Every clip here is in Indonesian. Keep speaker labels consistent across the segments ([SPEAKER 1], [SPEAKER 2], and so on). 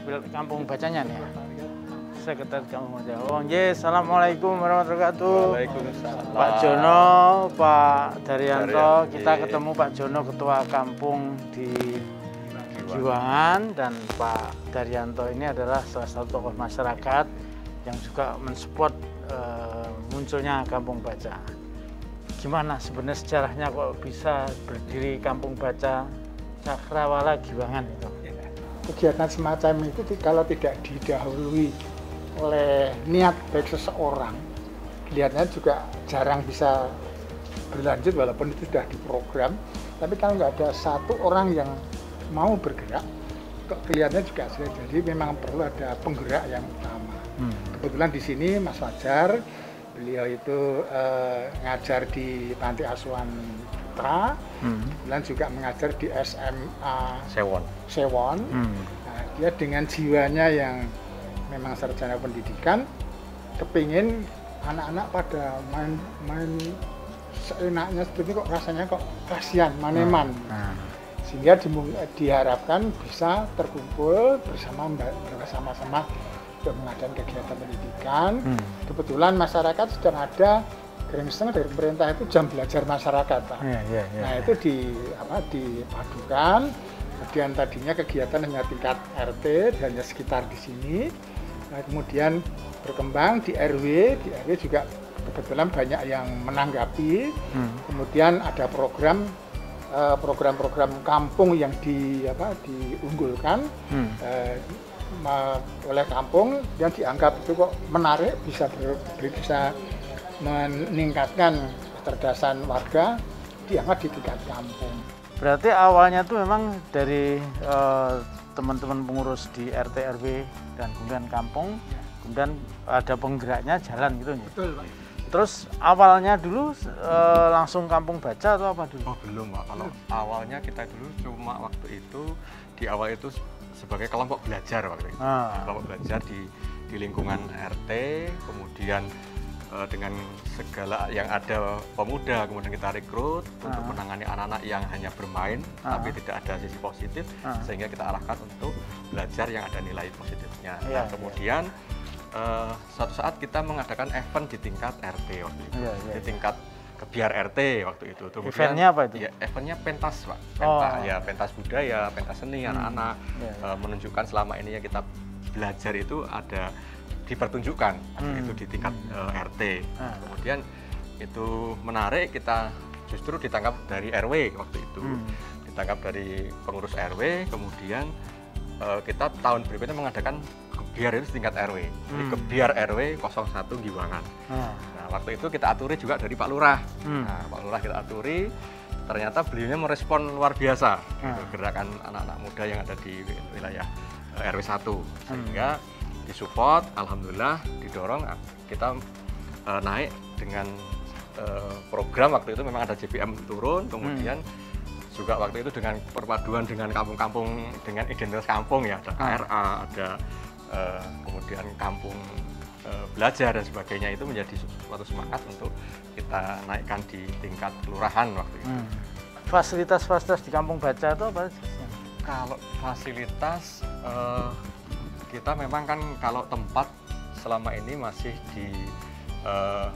[SPEAKER 1] kampung bacanya nih ya. Sekretaris Kampung Baca. Oh, yes. Assalamualaikum warahmatullahi wabarakatuh.
[SPEAKER 2] Waalaikumsalam.
[SPEAKER 1] Pak Jono, Pak Daryanto, kita
[SPEAKER 2] Iya.
[SPEAKER 1] ketemu Pak Jono Ketua Kampung di Giwangan dan Pak Daryanto ini adalah salah satu tokoh masyarakat yang juga mensupport munculnya Kampung Baca. Gimana sebenarnya sejarahnya kok bisa berdiri Kampung Baca Cakrawala Giwangan itu?
[SPEAKER 3] Kegiatan semacam itu kalau tidak didahului oleh niat baik seseorang, kelihatannya juga jarang bisa berlanjut walaupun itu sudah diprogram. Tapi kalau nggak ada satu orang yang mau bergerak, kok kelihatannya juga sulit. Jadi memang perlu ada penggerak yang utama. Kebetulan di sini Mas Fajar, beliau itu ngajar di Panti Asuhan Putra, kemudian juga mengajar di SMA Sewon. Nah, dia dengan jiwanya yang memang sarjana pendidikan, kepingin anak-anak pada main seenaknya seperti kok rasanya kok kasihan, maneman. Sehingga diharapkan bisa terkumpul bersama-sama untuk mengadakan kegiatan pendidikan. Kebetulan masyarakat sedang ada Grengseng dari pemerintah itu jam belajar masyarakat, Pak. Nah itu dipadukan. Kemudian tadinya kegiatan hanya tingkat RT dan hanya sekitar di sini. Nah, kemudian berkembang di RW juga kebetulan banyak yang menanggapi. Kemudian ada program-program kampung yang diunggulkan oleh kampung yang dianggap itu kok menarik, bisa meningkatkan kecerdasan warga, diangkat di tingkat kampung.
[SPEAKER 1] Berarti awalnya tuh memang dari teman-teman pengurus di RT RW dan kemudian kampung, kemudian ada penggeraknya jalan gitu.
[SPEAKER 3] Betul, Pak.
[SPEAKER 1] Terus awalnya dulu langsung Kampung Baca atau apa dulu?
[SPEAKER 2] Oh belum, Pak. Kalau awalnya kita dulu cuma waktu itu di awal itu sebagai kelompok belajar waktu itu. Kelompok belajar di lingkungan RT, kemudian dengan segala yang ada pemuda, kemudian kita rekrut untuk menangani anak-anak yang hanya bermain tapi tidak ada sisi positif, sehingga kita arahkan untuk belajar yang ada nilai positifnya. Nah, kemudian suatu saat kita mengadakan event di tingkat RT waktu itu, di tingkat Kebiar RT waktu itu. Kemudian,
[SPEAKER 1] eventnya apa itu?
[SPEAKER 2] Ya, eventnya pentas, Pak. Pentas budaya, pentas seni anak-anak, menunjukkan selama ini yang kita belajar itu ada dipertunjukkan itu di tingkat RT. Kemudian itu menarik, kita justru ditangkap dari RW waktu itu, ditangkap dari pengurus RW. Kemudian kita tahun berikutnya mengadakan Kebiar itu tingkat RW, jadi Kebiar RW 01 Giwangan. Nah, waktu itu kita aturi juga dari Pak Lurah. Nah, Pak Lurah kita aturi, ternyata beliaunya merespon luar biasa gitu, gerakan anak-anak muda yang ada di wilayah RW 1, sehingga disupport, alhamdulillah didorong kita naik dengan program waktu itu memang ada JPM turun, kemudian juga waktu itu dengan perpaduan dengan kampung-kampung dengan identitas kampung ya, ada KRA, ada kemudian kampung belajar dan sebagainya, itu menjadi suatu semangat untuk kita naikkan di tingkat kelurahan waktu itu.
[SPEAKER 1] Fasilitas-fasilitas di Kampung Baca itu apa sih?
[SPEAKER 2] Kalau fasilitas kita memang kan kalau tempat selama ini masih di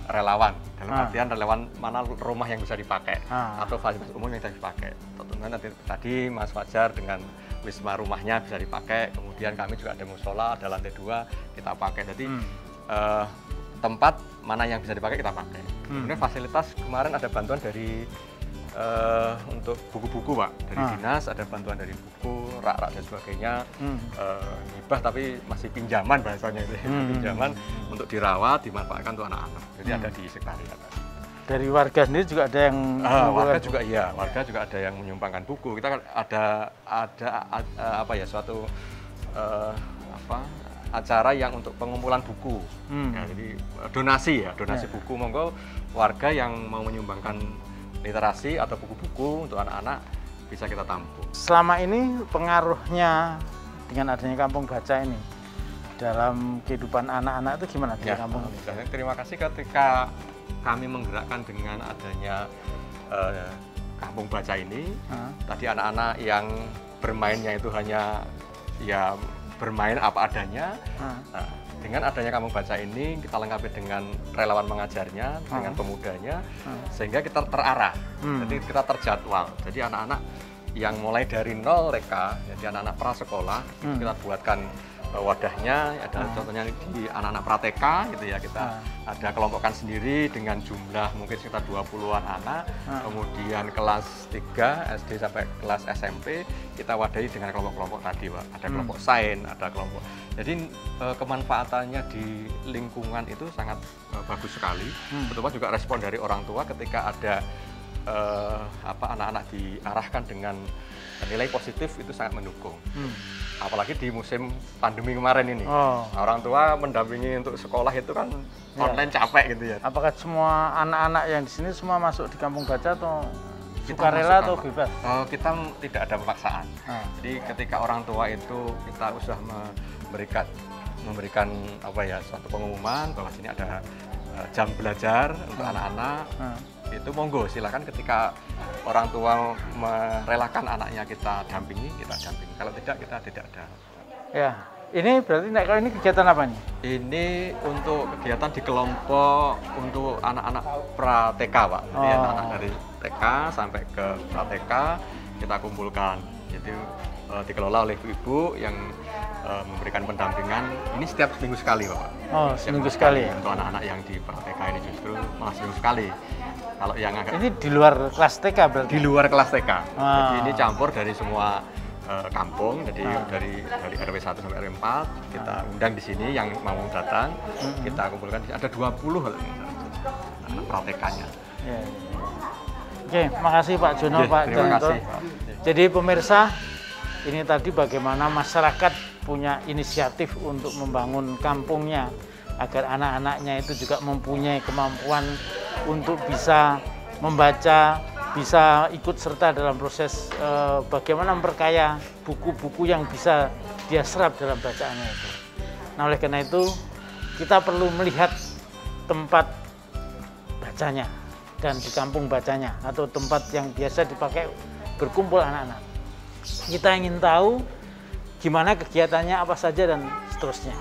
[SPEAKER 2] relawan, dalam artian relawan mana rumah yang bisa dipakai atau fasilitas umum yang bisa dipakai. Tentunya nanti tadi Mas Fajar dengan wisma rumahnya bisa dipakai, kemudian kami juga ada musola, ada lantai 2 kita pakai. Jadi tempat mana yang bisa dipakai kita pakai. Kemudian fasilitas kemarin ada bantuan dari untuk buku-buku, Pak, dari dinas ada bantuan dari buku, rak-rak dan sebagainya, hibah tapi masih pinjaman bahasanya itu, pinjaman untuk dirawat, dimanfaatkan untuk anak-anak. Jadi ada di sekretariat.
[SPEAKER 1] Dari warga sendiri juga ada yang
[SPEAKER 2] warga juga iya, warga juga ada yang menyumbangkan buku. Kita kan ada suatu acara yang untuk pengumpulan buku. Ya, jadi donasi buku, monggo warga yang mau menyumbangkan literasi atau buku-buku untuk anak-anak bisa kita tampung.
[SPEAKER 1] Selama ini pengaruhnya dengan adanya Kampung Baca ini dalam kehidupan anak-anak itu gimana di kampung?
[SPEAKER 2] Terima kasih ketika kami menggerakkan dengan adanya Kampung Baca ini. Tadi anak-anak yang bermainnya itu hanya ya bermain apa adanya. Nah, dengan adanya Kampung Baca ini kita lengkapi dengan relawan mengajarnya, dengan pemudanya, sehingga kita terarah. Jadi kita terjadwal. Jadi anak-anak yang mulai dari nol TK, jadi anak-anak prasekolah, kita buatkan wadahnya, ada contohnya di anak-anak prateka gitu ya, kita ada kelompokkan sendiri dengan jumlah mungkin sekitar 20-an anak, kemudian kelas 3 SD sampai kelas SMP kita wadahi dengan kelompok-kelompok tadi, Pak. Ada kelompok sains, ada kelompok. Jadi kemanfaatannya di lingkungan itu sangat bagus sekali. Betul juga respon dari orang tua ketika ada anak-anak diarahkan dengan nilai positif itu sangat mendukung. Apalagi di musim pandemi kemarin ini, orang tua mendampingi untuk sekolah itu kan online capek gitu ya.
[SPEAKER 1] Apakah semua anak-anak yang di sini semua masuk di Kampung Baca atau sukarela atau bebas?
[SPEAKER 2] Kita tidak ada pemaksaan. Jadi ketika orang tua itu kita sudah memberikan suatu pengumuman bahwa sini ada jam belajar untuk anak-anak. Itu monggo silakan, ketika orang tua merelakan anaknya kita dampingi. Kalau tidak, kita tidak ada.
[SPEAKER 1] Ya, ini berarti kalau ini kegiatan apa nih?
[SPEAKER 2] Ini untuk kegiatan di kelompok untuk anak-anak pra-TK, Pak. Jadi anak-anak dari TK sampai ke pra-TK kita kumpulkan. Jadi dikelola oleh ibu-ibu yang memberikan pendampingan. Ini setiap seminggu sekali, Pak.
[SPEAKER 1] Seminggu sekali.
[SPEAKER 2] Untuk anak-anak yang di pra-TK ini justru malah seminggu sekali. Kalau yang agak
[SPEAKER 1] ini di luar kelas TK berarti?
[SPEAKER 2] Di luar kelas TK. Jadi ini campur dari semua kampung, jadi dari RW 1 sampai RW 4 kita undang di sini yang mau datang, kita kumpulkan. Ada 20 anak pra-TK-nya.
[SPEAKER 1] Oke, makasih Pak Jono, Pak Janto. Jadi pemirsa, ini tadi bagaimana masyarakat punya inisiatif untuk membangun kampungnya agar anak-anaknya itu juga mempunyai kemampuan untuk bisa membaca, bisa ikut serta dalam proses bagaimana memperkaya buku-buku yang bisa dia serap dalam bacaannya itu. Nah, oleh karena itu kita perlu melihat tempat bacanya dan di kampung bacanya atau tempat yang biasa dipakai berkumpul anak-anak. Kita ingin tahu gimana kegiatannya, apa saja dan seterusnya.